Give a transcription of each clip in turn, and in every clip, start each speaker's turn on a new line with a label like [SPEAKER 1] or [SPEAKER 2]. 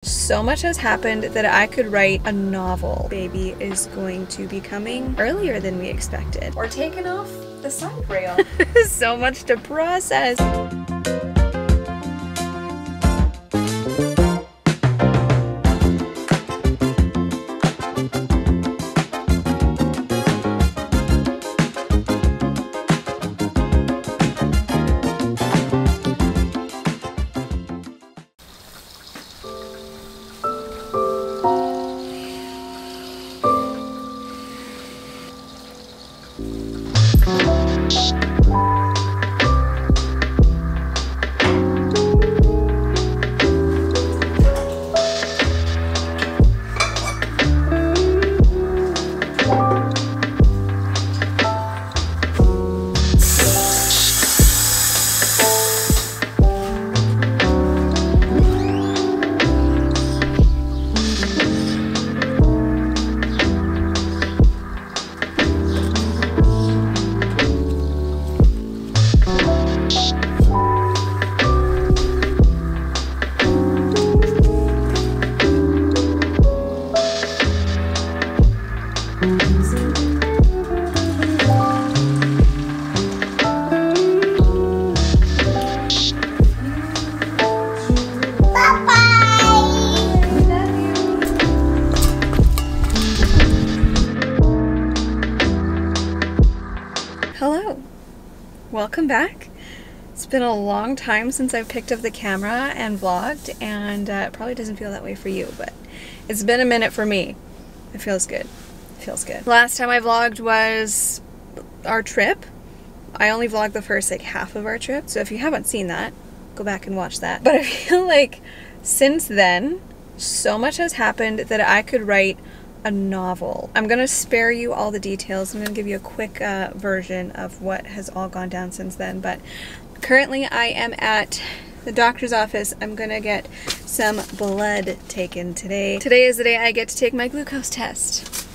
[SPEAKER 1] So much has happened that I could write a novel. Baby is going to be coming earlier than we expected. Or taken off the side rail. So much to process. Hello, welcome back. It's been a long time since I've picked up the camera and vlogged, and it probably doesn't feel that way for you, but it's been a minute for me. It feels good. It feels good. Last time I vlogged was our trip. I only vlogged the first half of our trip, so if you haven't seen that, go back and watch that. But I feel like since then, so much has happened that I could write a novel. I'm gonna spare you all the details. I'm gonna give you a quick version of what has all gone down since then, but currently I am at the doctor's office. I'm gonna get some blood taken today. Today is the day I get to take my glucose test.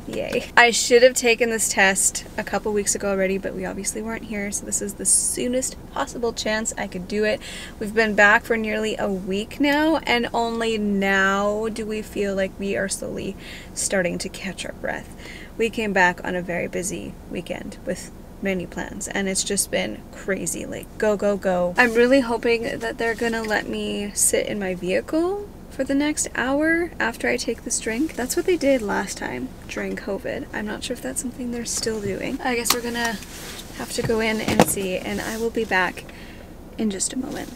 [SPEAKER 1] Yay. I should have taken this test a couple weeks ago already, but we obviously weren't here, so this is the soonest possible chance I could do it. We've been back for nearly a week now, and only now do we feel like we are slowly starting to catch our breath. We came back on a very busy weekend with many plans, and it's just been crazy, like go, go, go. I'm really hoping that they're gonna let me sit in my vehicle for the next hour after I take this drink. That's what they did last time during COVID. I'm not sure if that's something they're still doing. I guess we're gonna have to go in and see, and I will be back in just a moment.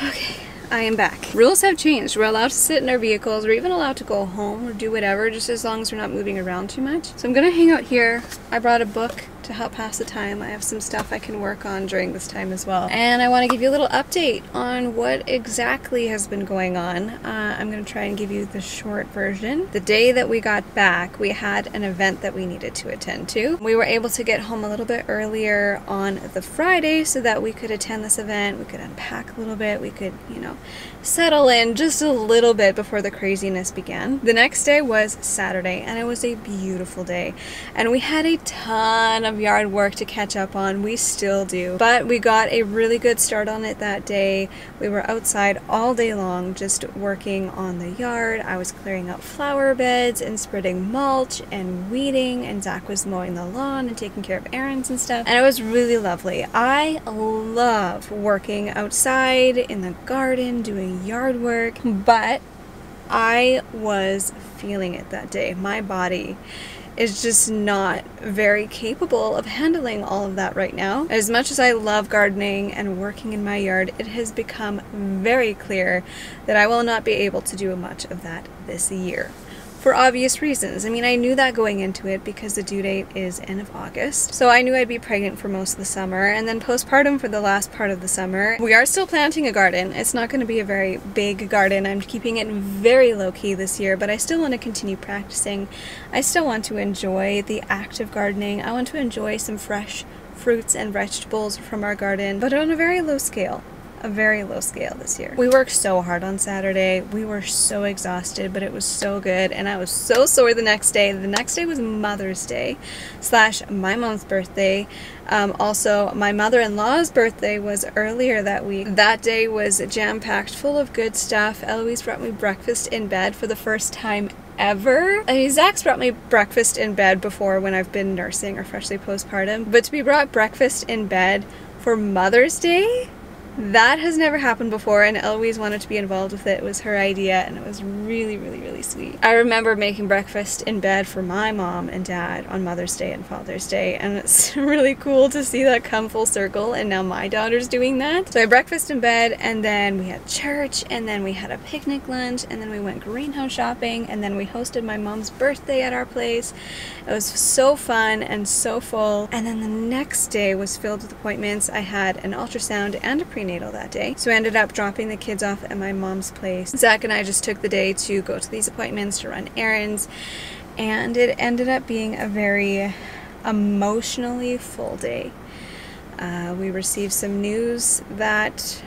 [SPEAKER 1] Okay, I am back. Rules have changed. We're allowed to sit in our vehicles. We're even allowed to go home or do whatever, just as long as we're not moving around too much. So I'm gonna hang out here. I brought a book to help pass the time. I have some stuff I can work on during this time as well. And I want to give you a little update on what exactly has been going on. I'm going to try and give you the short version. The day that we got back, we had an event that we needed to attend to. We were able to get home a little bit earlier on the Friday so that we could attend this event. We could unpack a little bit. We could, you know, settle in just a little bit before the craziness began. The next day was Saturday, and it was a beautiful day. And we had a ton of yard work to catch up on. We still do, but we got a really good start on it that day. We were outside all day long just working on the yard. I was clearing out flower beds and spreading mulch and weeding, and Zach was mowing the lawn and taking care of errands and stuff, and it was really lovely. I love working outside in the garden doing yard work, but I was feeling it that day. My body is just not very capable of handling all of that right now. As much as I love gardening and working in my yard, it has become very clear that I will not be able to do much of that this year. For obvious reasons. I mean, I knew that going into it because the due date is end of August. So I knew I'd be pregnant for most of the summer and then postpartum for the last part of the summer. We are still planting a garden. It's not going to be a very big garden. I'm keeping it very low-key this year, but I still want to continue practicing. I still want to enjoy the act of gardening. I want to enjoy some fresh fruits and vegetables from our garden, but on a very low scale. a very low scale this year. We worked so hard on Saturday. We were so exhausted, but it was so good, and I was so sore the next day. The next day was Mother's Day / my mom's birthday. Also, my mother-in-law's birthday was earlier that week. That day was jam-packed full of good stuff. Eloise brought me breakfast in bed for the first time ever. I mean, Zach's brought me breakfast in bed before when I've been nursing or freshly postpartum, but to be brought breakfast in bed for Mother's Day? That has never happened before, and Eloise wanted to be involved with it. It was her idea, and it was really, really, really sweet. I remember making breakfast in bed for my mom and dad on Mother's Day and Father's Day, and it's really cool to see that come full circle, and now my daughter's doing that. So I had breakfast in bed, and then we had church, and then we had a picnic lunch, and then we went greenhouse shopping, and then we hosted my mom's birthday at our place. It was so fun and so full, and then the next day was filled with appointments. I had an ultrasound and a prenatal that day, so I ended up dropping the kids off at my mom's place. Zach and I just took the day to go to these appointments, to run errands, and it ended up being a very emotionally full day. We received some news that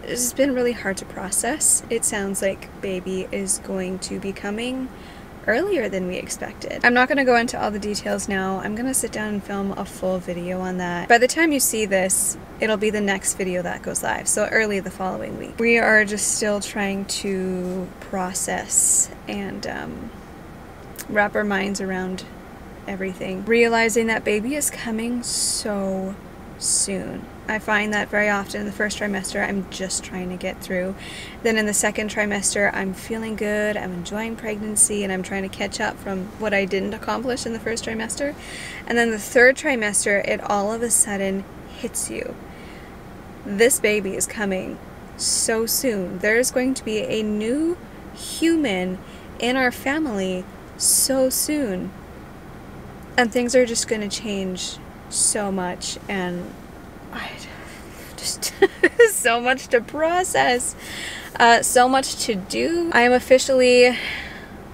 [SPEAKER 1] it's been really hard to process. It sounds like baby is going to be coming earlier than we expected. I'm not going to go into all the details now. I'm going to sit down and film a full video on that. By the time you see this, it'll be the next video that goes live, so early the following week. We are just still trying to process and wrap our minds around everything. Realizing that baby is coming so soon. I find that very often in the first trimester I'm just trying to get through. Then in the second trimester I'm feeling good, I'm enjoying pregnancy, and I'm trying to catch up from what I didn't accomplish in the first trimester. And then the third trimester, it all of a sudden hits you. This baby is coming so soon. There's going to be a new human in our family so soon. And things are just going to change so much, and I just so much to process, so much to do. I am officially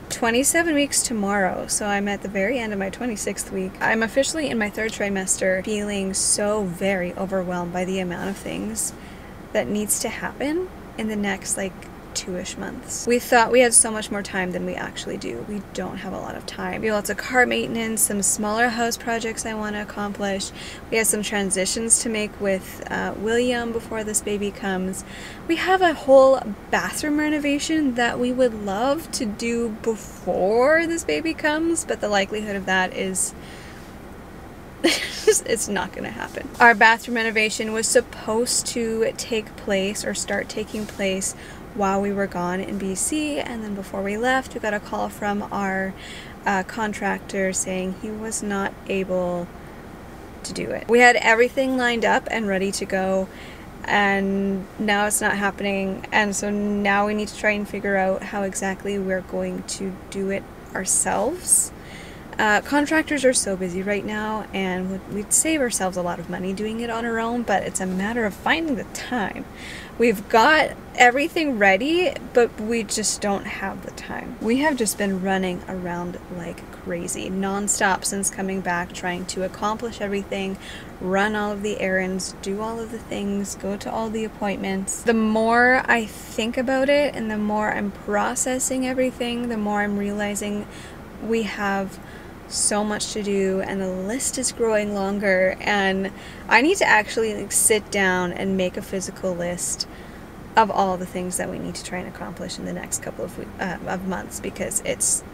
[SPEAKER 1] 27 weeks tomorrow, so I'm at the very end of my 26th week. I'm officially in my third trimester, feeling so very overwhelmed by the amount of things that needs to happen in the next like 2-ish months. We thought we had so much more time than we actually do. We don't have a lot of time. We have lots of car maintenance, some smaller house projects I want to accomplish. We have some transitions to make with William before this baby comes. We have a whole bathroom renovation that we would love to do before this baby comes, but the likelihood of that is it's not going to happen. Our bathroom renovation was supposed to take place or start taking place while we were gone in BC, and then before we left we got a call from our contractor saying he was not able to do it. We had everything lined up and ready to go, and now it's not happening, and so now we need to try and figure out how exactly we're going to do it ourselves. Contractors are so busy right now, and we'd save ourselves a lot of money doing it on our own, but it's a matter of finding the time. We've got everything ready, but we just don't have the time. We have just been running around like crazy, non-stop since coming back, trying to accomplish everything, run all of the errands, do all of the things, go to all the appointments. The more I think about it and the more I'm processing everything, the more I'm realizing we have so much to do, and the list is growing longer, and I need to actually like sit down and make a physical list of all the things that we need to try and accomplish in the next couple of months, because it's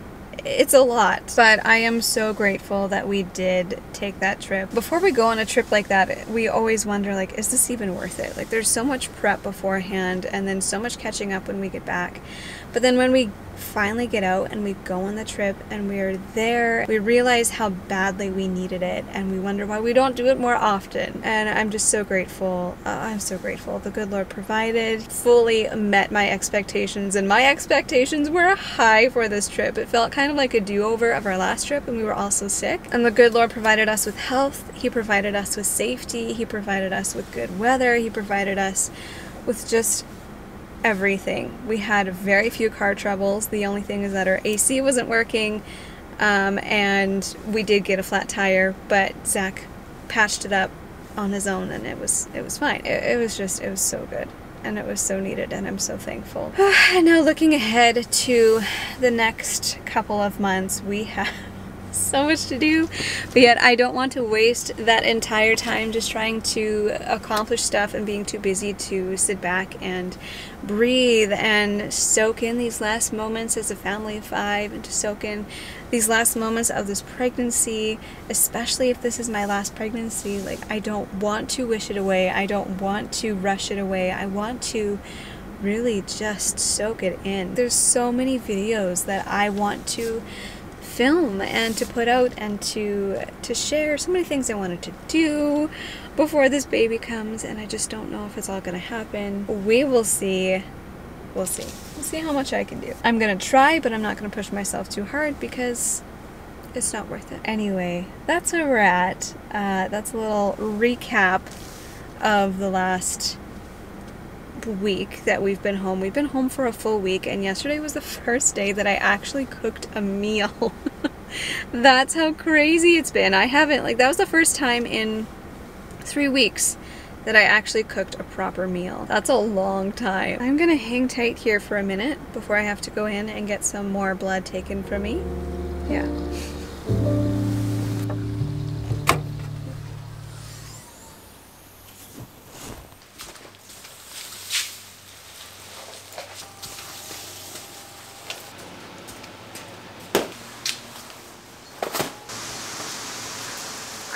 [SPEAKER 1] a lot. But I am so grateful that we did take that trip. Before we go on a trip like that, we always wonder, like, is this even worth it? Like, there's so much prep beforehand and then so much catching up when we get back. But then when we finally get out and we go on the trip and we're there, we realize how badly we needed it, and we wonder why we don't do it more often. And I'm just so grateful. I'm so grateful. The good Lord provided, fully met my expectations, and my expectations were high for this trip. It felt kind of like a do-over of our last trip, and we were also sick. And the good Lord provided us with health. He provided us with safety. He provided us with good weather. He provided us with just everything. We had very few car troubles. The only thing is that our AC wasn't working, and we did get a flat tire, but Zach patched it up on his own, and it was fine. It was so good. And it was so needed, and I'm so thankful. And now looking ahead to the next couple of months, we have so much to do, but yet I don't want to waste that entire time just trying to accomplish stuff and being too busy to sit back and breathe and soak in these last moments as a family of 5, and to soak in these last moments of this pregnancy, especially if this is my last pregnancy. Like, I don't want to wish it away. I don't want to rush it away. I want to really just soak it in. There's so many videos that I want to film and to put out and to share. So many things I wanted to do before this baby comes, and I just don't know if it's all gonna happen. We will see. We'll see. We'll see how much I can do. I'm gonna try, but I'm not gonna push myself too hard because it's not worth it. Anyway, that's where we're at. That's a little recap of the last week that we've been home. We've been home for a full week, and yesterday was the first day that I actually cooked a meal. That's how crazy it's been. I haven't, like, that was the first time in 3 weeks that I actually cooked a proper meal. That's a long time. I'm gonna hang tight here for a minute before I have to go in and get some more blood taken from me. Yeah.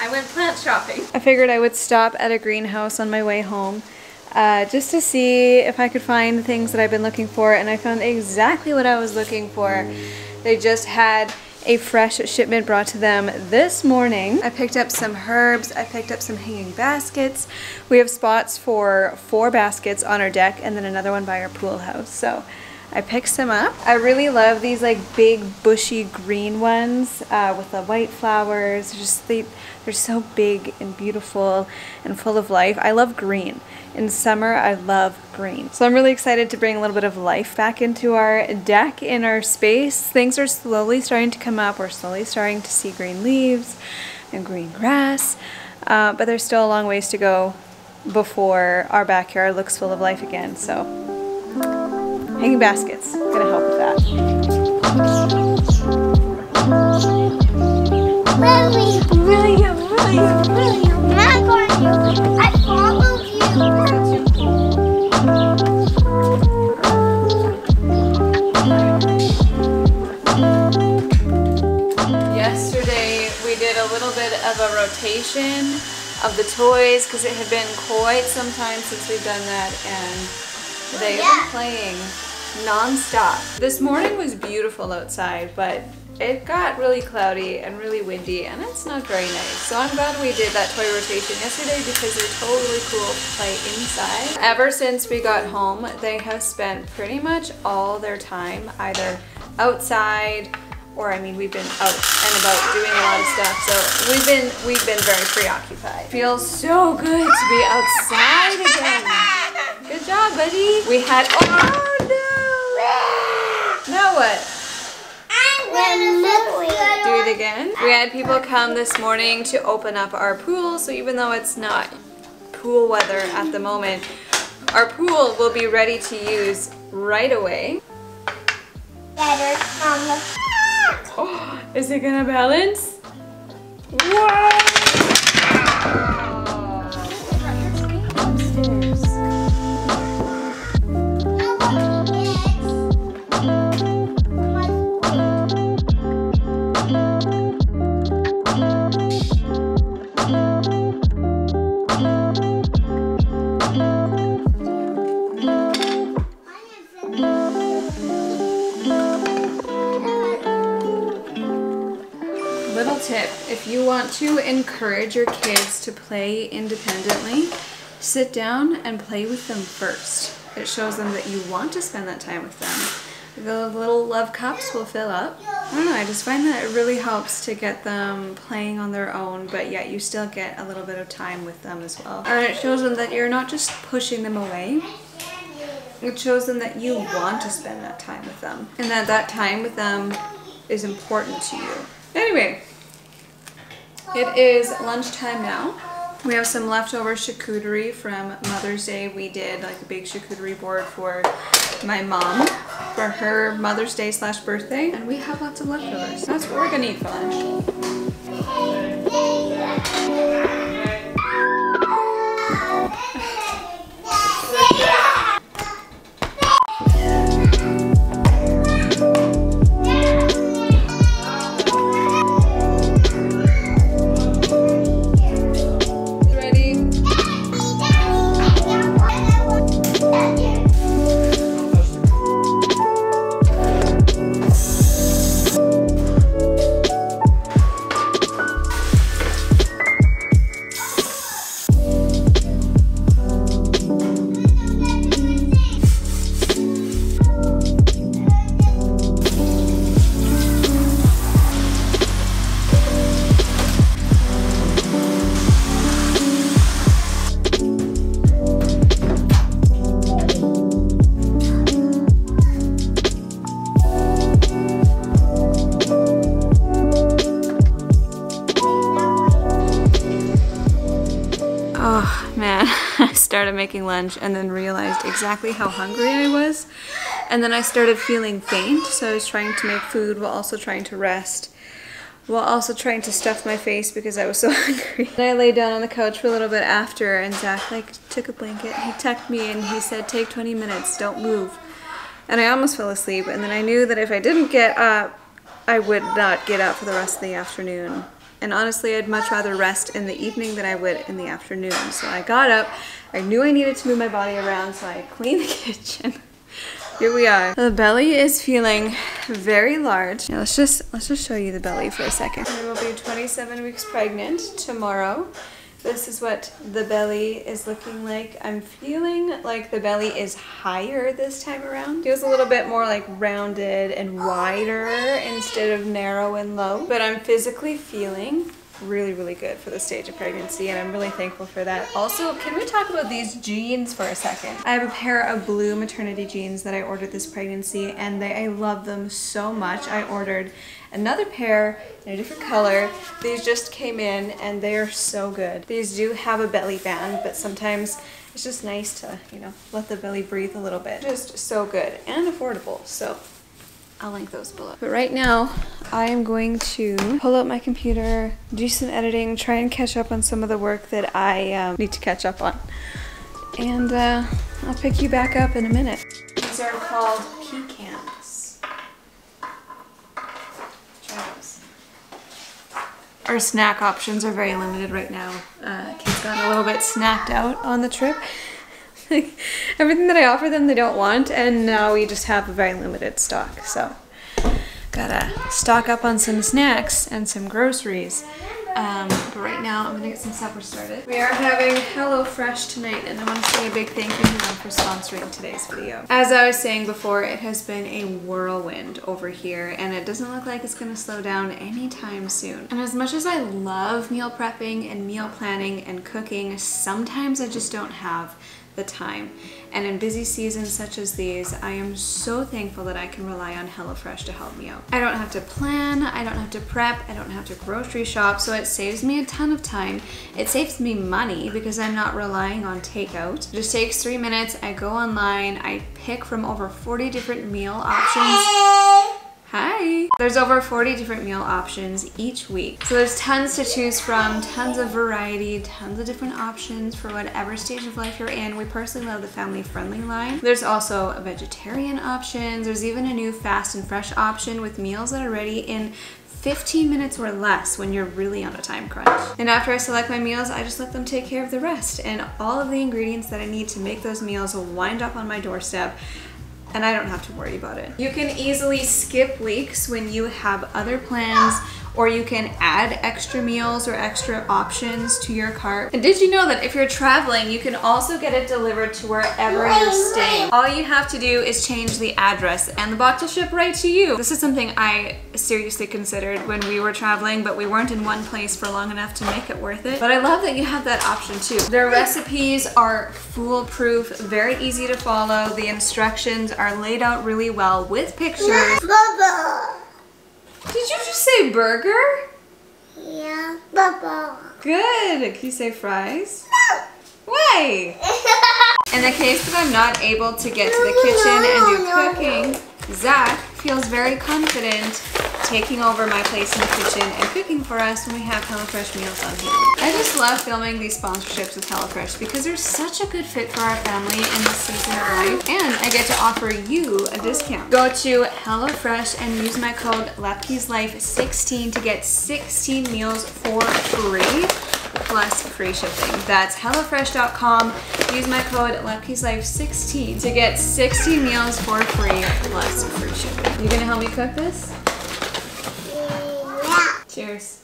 [SPEAKER 1] I went plant shopping. I figured I would stop at a greenhouse on my way home just to see if I could find things that I've been looking for, and I found exactly what I was looking for. They just had a fresh shipment brought to them this morning. I picked up some herbs, I picked up some hanging baskets. We have spots for 4 baskets on our deck and then another one by our pool house. So I picked some up. I really love these like big bushy green ones with the white flowers. They're so big and beautiful and full of life. I love green. In summer, I love green. So I'm really excited to bring a little bit of life back into our deck, in our space. Things are slowly starting to come up. We're slowly starting to see green leaves and green grass, but there's still a long ways to go before our backyard looks full of life again. So hanging baskets, gonna help with that. Really. I'm not going to. I followed you. Yesterday we did a little bit of a rotation of the toys because it had been quite some time since we've done that, and they have been playing non-stop. This morning was beautiful outside, but it got really cloudy and really windy, and it's not very nice. So I'm glad we did that toy rotation yesterday because they're totally cool to play inside. Ever since we got home, they have spent pretty much all their time either outside, or I mean, we've been out and about doing a lot of stuff. So we've been very preoccupied. Feels so good to be outside again. Good job, buddy. We had, oh no! Now what? Do it again. We had people come this morning to open up our pool, so even though it's not pool weather at the moment, our pool will be ready to use right away. Oh, is it gonna balance? Whoa! Little tip, if you want to encourage your kids to play independently, sit down and play with them first. It shows them that you want to spend that time with them. The little love cups will fill up. I don't know, I just find that it really helps to get them playing on their own, but yet you still get a little bit of time with them as well. And it shows them that you're not just pushing them away. It shows them that you want to spend that time with them, and that that time with them is important to you. Anyway, it is lunchtime now. We have some leftover charcuterie from Mother's Day. We did like a big charcuterie board for my mom for her Mother's Day / birthday. And we have lots of leftovers. That's what we're gonna eat for lunch. Oh man, I started making lunch and then realized exactly how hungry I was. And then I started feeling faint, so I was trying to make food while also trying to rest, while also trying to stuff my face because I was so hungry. And I laid down on the couch for a little bit after, and Zach took a blanket, he tucked me and he said, take 20 minutes, don't move. And I almost fell asleep, and then I knew that if I didn't get up, I would not get up for the rest of the afternoon. And honestly, I'd much rather rest in the evening than I would in the afternoon. So I got up, I knew I needed to move my body around, so I cleaned the kitchen. Here we are. The belly is feeling very large. Now let's just show you the belly for a second. I will be 27 weeks pregnant tomorrow. This is what the belly is looking like. I'm feeling like the belly is higher this time around. Feels a little bit more like rounded and wider instead of narrow and low. But I'm physically feeling really, really good for the stage of pregnancy, and I'm really thankful for that. Also, can we talk about these jeans for a second? I have a pair of blue maternity jeans that I ordered this pregnancy, and I love them so much. I ordered another pair in a different color. These just came in and they are so good. These do have a belly band, but sometimes it's just nice to, you know, let the belly breathe a little bit. Just so good and affordable, so I'll link those below. But right now, I am going to pull out my computer, do some editing, try and catch up on some of the work that I need to catch up on. And I'll pick you back up in a minute. These are called pecans. Try those. Our snack options are very limited right now. Kids got a little bit snacked out on the trip. Everything that I offer them they don't want, and now we just have a very limited stock, so gotta stock up on some snacks and some groceries. But right now I'm gonna get some supper started. We are having HelloFresh tonight, and I want to say a big thank you to them for sponsoring today's video. As I was saying before, it has been a whirlwind over here, and it doesn't look like it's gonna slow down anytime soon. And as much as I love meal prepping and meal planning and cooking, sometimes I just don't have the time. And in busy seasons such as these, I am so thankful that I can rely on HelloFresh to help me out. I don't have to plan, I don't have to prep, I don't have to grocery shop, so it saves me a ton of time. It saves me money because I'm not relying on takeout. It just takes 3 minutes, I go online, I pick from over 40 different meal options. Hi! There's over 40 different meal options each week. So there's tons to choose from, tons of variety, tons of different options for whatever stage of life you're in. We personally love the family-friendly line. There's also vegetarian options. There's even a new fast and fresh option with meals that are ready in 15 minutes or less when you're really on a time crunch. And after I select my meals, I just let them take care of the rest. And all of the ingredients that I need to make those meals will wind up on my doorstep, and I don't have to worry about it. You can easily skip weeks when you have other plans, or you can add extra meals or extra options to your cart. And did you know that if you're traveling, you can also get it delivered to wherever you're staying? All you have to do is change the address and the box will ship right to you. This is something I seriously considered when we were traveling, but we weren't in one place for long enough to make it worth it. But I love that you have that option too. Their recipes are foolproof, very easy to follow. The instructions are laid out really well with pictures. Did you just say burger?
[SPEAKER 2] Yeah, Bubba.
[SPEAKER 1] Good. Can you say fries? No. Why? In the case that I'm not able to get to the kitchen and do cooking, Zach feels very confident taking over my place in the kitchen and cooking for us when we have HelloFresh meals on hand. I just love filming these sponsorships with HelloFresh because they're such a good fit for our family in this season of life, and I get to offer you a discount. Go to HelloFresh and use my code Lepkey'sLife16 to get 16 meals for free plus free shipping. That's HelloFresh.com. Use my code Lepkey'sLife16 to get 16 meals for free plus free shipping. You gonna help me cook this?
[SPEAKER 2] Yeah.
[SPEAKER 1] Cheers.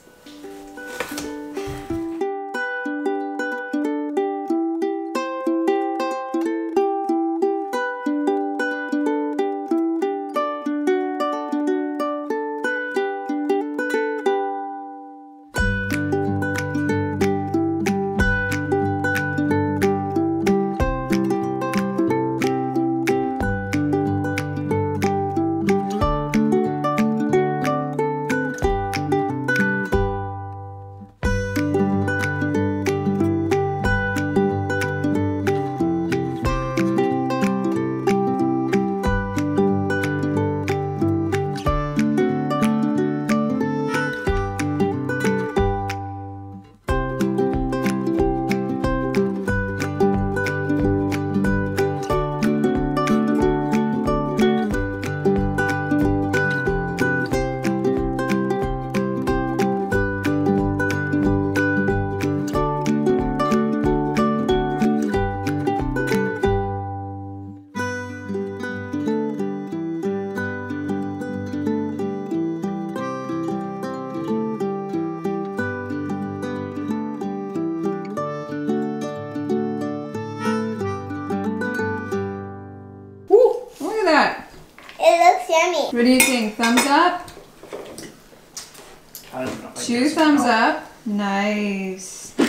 [SPEAKER 2] Yummy.
[SPEAKER 1] What do you think? Thumbs up?
[SPEAKER 3] I don't know.
[SPEAKER 1] Two thumbs up. Nice. Hey.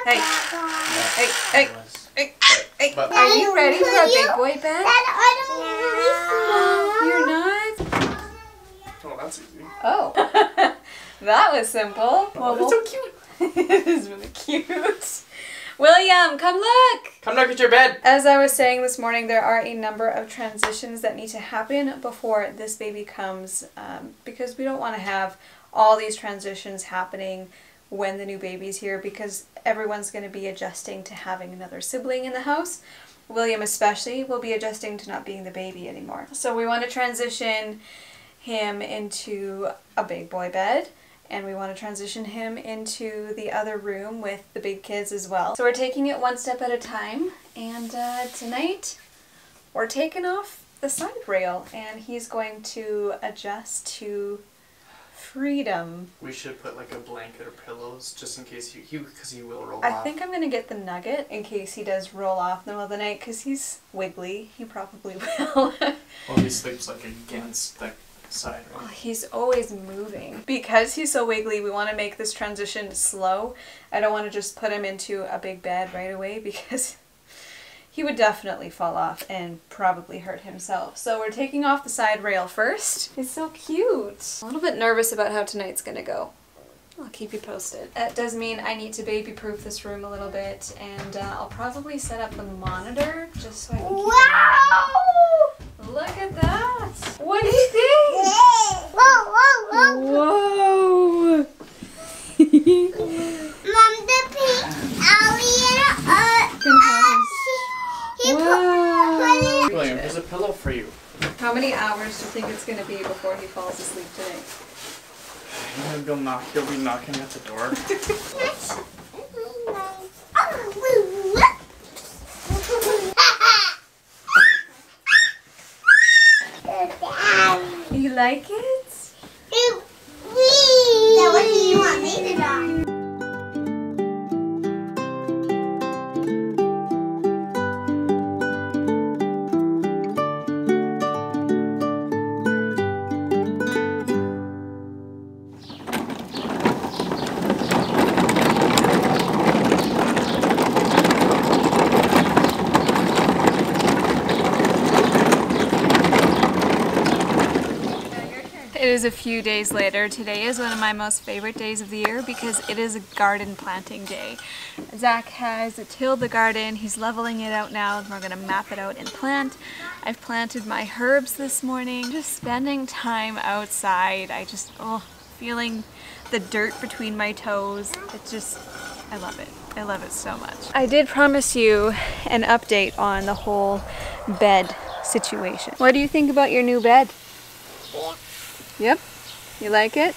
[SPEAKER 1] Hey, hey, hey, hey. Are you ready for a big boy bed? You're not?
[SPEAKER 3] Oh, that's easy.
[SPEAKER 1] Oh. That was simple.
[SPEAKER 3] Well, it's so cute.
[SPEAKER 1] It is really cute. William, come look!
[SPEAKER 3] Come look at your bed.
[SPEAKER 1] As I was saying this morning, there are a number of transitions that need to happen before this baby comes, because we don't want to have all these transitions happening when the new baby's here, because everyone's going to be adjusting to having another sibling in the house. William especially will be adjusting to not being the baby anymore. So we want to transition him into a big boy bed. And we want to transition him into the other room with the big kids as well. So we're taking it one step at a time, and tonight we're taking off the side rail and he's going to adjust to freedom.
[SPEAKER 3] We should put like a blanket or pillows just in case because he will roll
[SPEAKER 1] I
[SPEAKER 3] off.
[SPEAKER 1] think I'm going to get the nugget in case he does roll off in the middle of the night because he's wiggly. He probably will.
[SPEAKER 3] Well, he sleeps like against the side, right?
[SPEAKER 1] Oh, he's always moving. Because he's so wiggly, we want to make this transition slow. I don't want to just put him into a big bed right away because he would definitely fall off and probably hurt himself. So we're taking off the side rail first. It's so cute. I'm a little bit nervous about how tonight's gonna go. I'll keep you posted. That does mean I need to baby-proof this room a little bit, and I'll probably set up the monitor just so I can keep
[SPEAKER 2] Wow!
[SPEAKER 1] Look at that! What do you think?
[SPEAKER 2] Whoa, whoa, whoa!
[SPEAKER 1] Whoa!
[SPEAKER 2] Mom, the pink alligator, he
[SPEAKER 1] Wow!
[SPEAKER 3] William, there's a pillow for you.
[SPEAKER 1] How many hours do you think it's going to be before he falls asleep tonight?
[SPEAKER 3] He'll be knocking at the door.
[SPEAKER 1] You like it?
[SPEAKER 2] Now what do you want me to do?
[SPEAKER 1] It is a few days later. Today is one of my most favorite days of the year because it is a garden planting day. Zach has tilled the garden, he's leveling it out now, and we're going to map it out and plant. I've planted my herbs this morning, just spending time outside. Feeling the dirt between my toes. I love it. I love it so much. I did promise you an update on the whole bed situation. What do you think about your new bed?
[SPEAKER 2] Yeah.
[SPEAKER 1] Yep. You like it?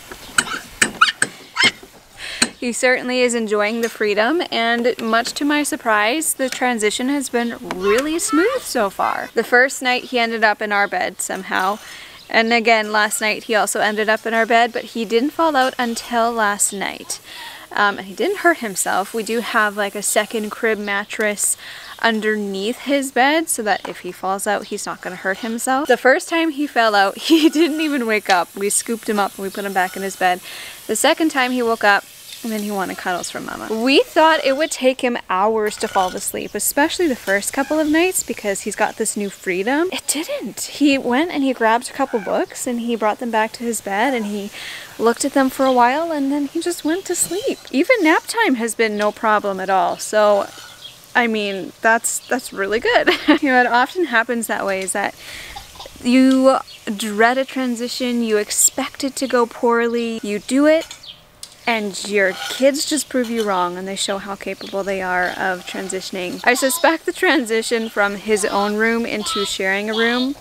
[SPEAKER 1] He certainly is enjoying the freedom, and much to my surprise, the transition has been really smooth so far. The first night he ended up in our bed somehow, and again last night he also ended up in our bed, but he didn't fall out until last night. And he didn't hurt himself. We do have like a second crib mattress underneath his bed so that if he falls out, he's not going to hurt himself. The first time he fell out, he didn't even wake up. We scooped him up and we put him back in his bed. The second time he woke up, and then he wanted cuddles from Mama. We thought it would take him hours to fall asleep, especially the first couple of nights because he's got this new freedom. It didn't. He went and he grabbed a couple books and he brought them back to his bed and he looked at them for a while and then he just went to sleep. Even nap time has been no problem at all. So, I mean, that's really good. You know, it often happens that way, is that you dread a transition, you expect it to go poorly, you do it, and your kids just prove you wrong and they show how capable they are of transitioning. I suspect the transition from his own room into sharing a room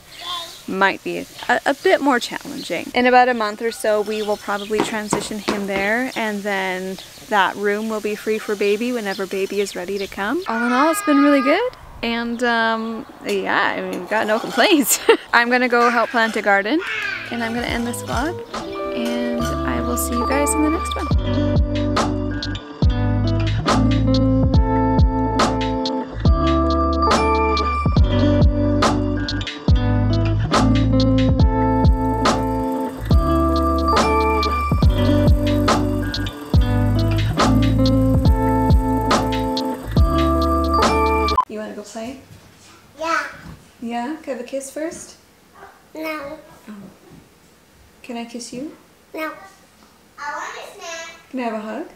[SPEAKER 1] might be a bit more challenging. In about a month or so, we will probably transition him there, and then that room will be free for baby whenever baby is ready to come. All in all, it's been really good. And yeah, I mean, got no complaints. I'm gonna go help plant a garden, and I'm gonna end this vlog, and I will see you guys in the next one. You wanna go play?
[SPEAKER 2] Yeah.
[SPEAKER 1] Yeah? Can I have a kiss first?
[SPEAKER 2] No.
[SPEAKER 1] Can I kiss you?
[SPEAKER 2] No. I want a snack.
[SPEAKER 1] Can I have a hug?